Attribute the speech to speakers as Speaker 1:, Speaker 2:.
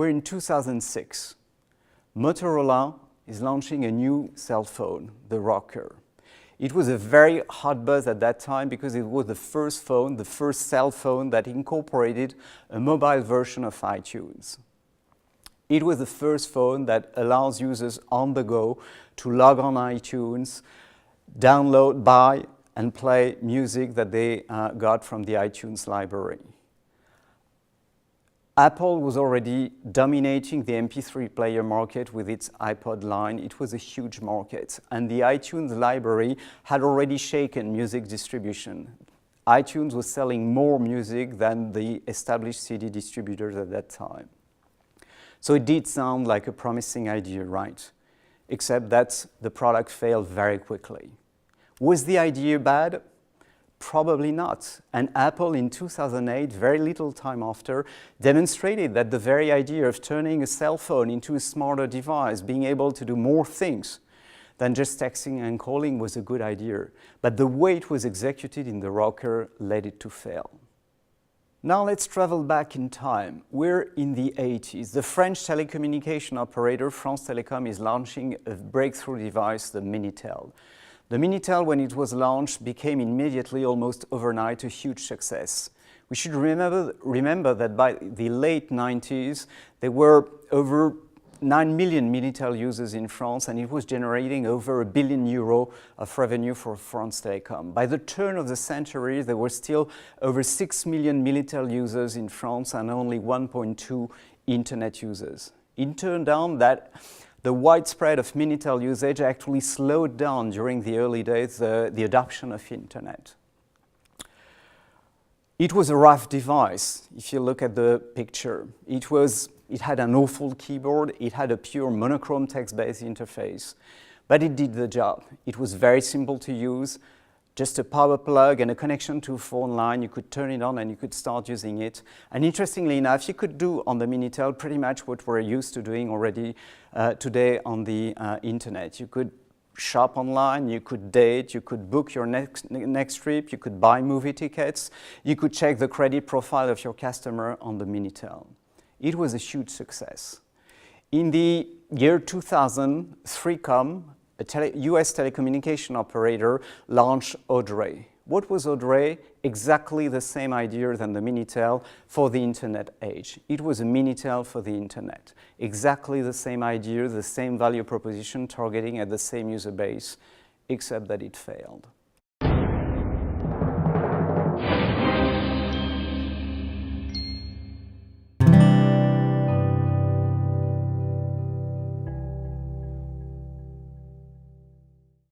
Speaker 1: We're in 2006. Motorola is launching a new cell phone, the Rocker. It was a very hot buzz at that time because it was the first phone, the first cell phone that incorporated a mobile version of iTunes. It was the first phone that allows users on the go to log on iTunes, download, buy, and play music that they got from the iTunes library. Apple was already dominating the MP3 player market with its iPod line. It was a huge market, and the iTunes library had already shaken music distribution. iTunes was selling more music than the established CD distributors at that time. So it did sound like a promising idea, right? Except that the product failed very quickly. Was the idea bad? Probably not. And Apple in 2008, very little time after, demonstrated that the very idea of turning a cell phone into a smarter device, being able to do more things than just texting and calling, was a good idea. But the way it was executed in the Rocker led it to fail. Now let's travel back in time. We're in the 80s. The French telecommunication operator France Télécom is launching a breakthrough device, the Minitel. The Minitel, when it was launched, became immediately, almost overnight, a huge success. We should remember that by the late 90s, there were over 9 million Minitel users in France, and it was generating over €1 billion of revenue for France Télécom. By the turn of the century, there were still over 6 million Minitel users in France and only 1.2 internet users. It turned out that the widespread of Minitel usage actually slowed down during the early days the adoption of internet. It was a rough device, if you look at the picture. It had an awful keyboard, it had a pure monochrome text-based interface, but it did the job. It was very simple to use, just a power plug and a connection to a phone line. You could turn it on and you could start using it. And interestingly enough, you could do on the Minitel pretty much what we're used to doing already today on the internet. You could shop online, you could date, you could book your next trip, you could buy movie tickets, you could check the credit profile of your customer on the Minitel. It was a huge success. In the year 2000, 3Com, a US telecommunication operator, launched Audrey. What was Audrey? Exactly the same idea than the Minitel for the internet age. It was a Minitel for the internet. Exactly the same idea, the same value proposition, targeting at the same user base, except that it failed.